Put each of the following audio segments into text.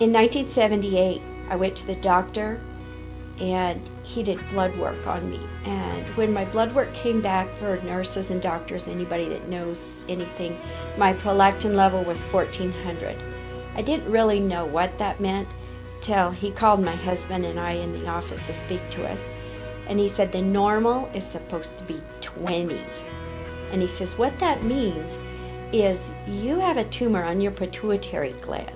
In 1978, I went to the doctor and he did blood work on me. And when my blood work came back, for nurses and doctors, anybody that knows anything, my prolactin level was 1400. I didn't really know what that meant till he called my husband and I in the office to speak to us. And he said the normal is supposed to be 20. And he says what that means is you have a tumor on your pituitary gland.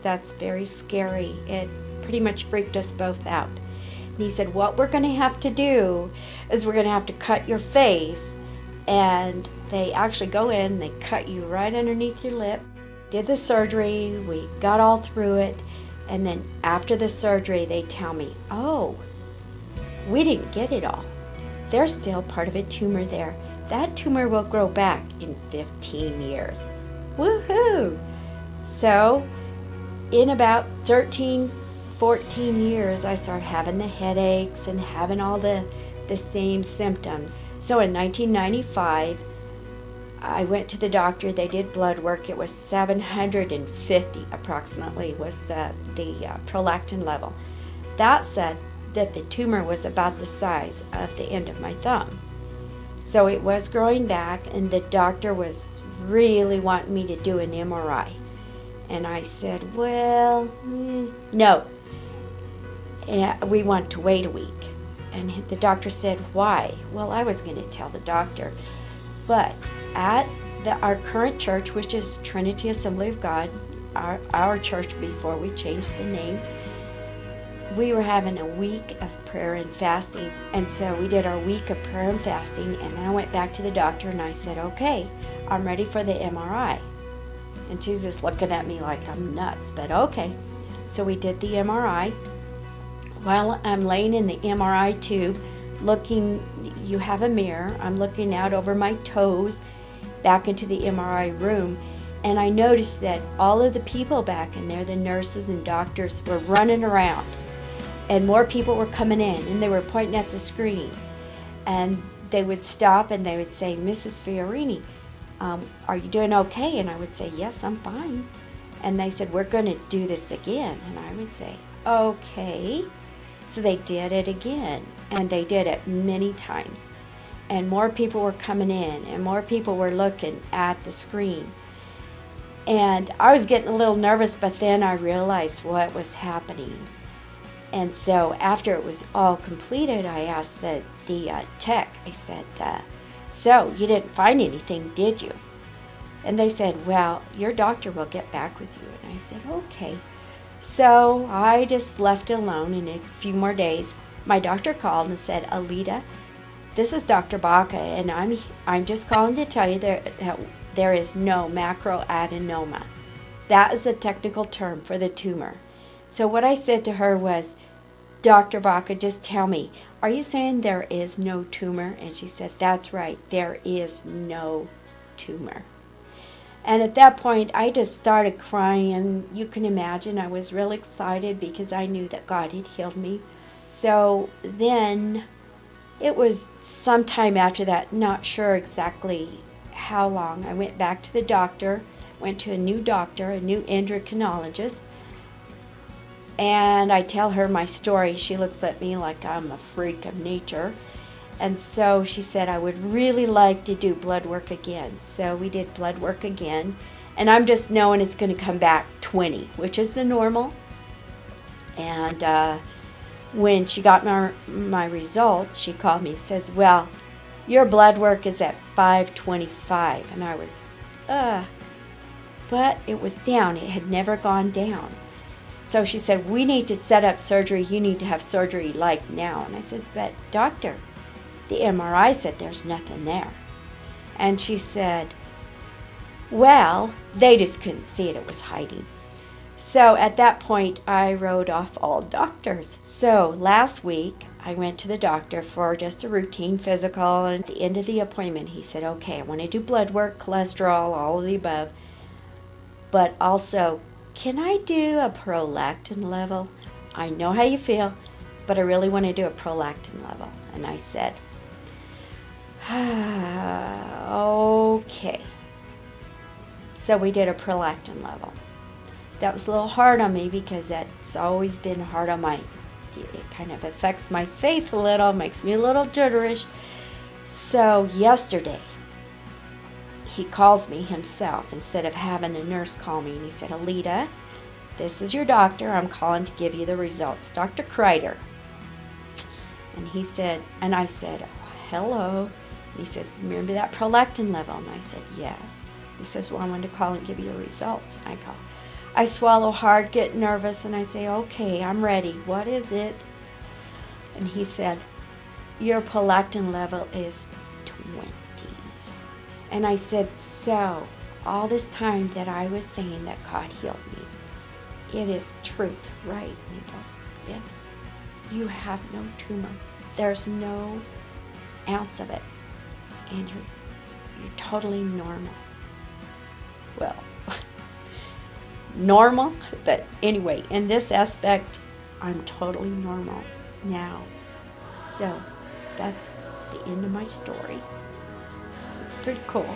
That's very scary. It pretty much freaked us both out. And he said, what we're going to have to do is we're going to have to cut your face. And they actually go in, they cut you right underneath your lip. Did the surgery, we got all through it. And then after the surgery, they tell me, oh, we didn't get it all. There's still part of a tumor there. That tumor will grow back in 15 years. Woohoo! So, in about 13, 14 years, I started having the headaches and having all the same symptoms. So in 1995, I went to the doctor. They did blood work. It was 750 approximately was the prolactin level. That said that the tumor was about the size of the end of my thumb. So it was growing back, and the doctor was really wanting me to do an MRI. And I said, well, no. And we want to wait a week. And the doctor said, why? Well, I was going to tell the doctor. But at our current church, which is Trinity Assembly of God, our church before we changed the name, we were having a week of prayer and fasting. And so we did our week of prayer and fasting. And then I went back to the doctor and I said, okay, I'm ready for the MRI. And she's just looking at me like I'm nuts, but okay. So we did the MRI. While I'm laying in the MRI tube, looking, you have a mirror, I'm looking out over my toes back into the MRI room, and I noticed that all of the people back in there, the nurses and doctors, were running around, and more people were coming in, and they were pointing at the screen, and they would stop and they would say, Mrs. Fiorini, are you doing okay? And I would say, yes, I'm fine. And they said, we're going to do this again. And I would say, okay. So they did it again, and they did it many times. And more people were coming in, and more people were looking at the screen. And I was getting a little nervous, but then I realized what was happening. And so after it was all completed, I asked the tech, I said, so you didn't find anything, did you? And they said, well, your doctor will get back with you. And I said, okay. So I just left it alone. In a few more days, my doctor called and said, Alita, this is Dr. Baca, and I'm just calling to tell you that there is no macroadenoma. That is the technical term for the tumor. So what I said to her was, Dr. Baca, just tell me, are you saying there is no tumor? And she said, that's right, there is no tumor. And at that point, I just started crying, and you can imagine I was real excited because I knew that God had healed me. So then it was sometime after that, not sure exactly how long, I went back to the doctor, went to a new doctor, a new endocrinologist, and I tell her my story. She looks at me like I'm a freak of nature. And so she said, I would really like to do blood work again. So we did blood work again. And I'm just knowing it's going to come back 20, which is the normal. And when she got my results, she called me and says, well, your blood work is at 525. And I was, but it was down. It had never gone down. So she said, we need to set up surgery. You need to have surgery like now. And I said, but doctor, the MRI said there's nothing there. And she said, well, they just couldn't see it. It was hiding. So at that point, I wrote off all doctors. So last week, I went to the doctor for just a routine physical. And at the end of the appointment, he said, okay, I want to do blood work, cholesterol, all of the above. But also, can I do a prolactin level? I know how you feel, but I really want to do a prolactin level. And I said, okay. So we did a prolactin level. that was a little hard on me because that's always been hard on my, it kind of affects my faith a little, makes me a little jitterish. So yesterday, he calls me himself instead of having a nurse call me, and he said, Alita, this is your doctor. I'm calling to give you the results. Dr. Kreider. And he said, and I said, oh, hello. And he says, remember that prolactin level? And I said, yes. He says, well, I wanted to call and give you the results. And I swallow hard, get nervous, and I say, okay, I'm ready. What is it? And he said, your prolactin level is 20. And I said, so all this time that I was saying that God healed me, it is truth, right? And he goes, yes, you have no tumor. There's no ounce of it. And you're totally normal. Well, normal, but anyway, in this aspect, I'm totally normal now. So that's the end of my story. It's pretty cool.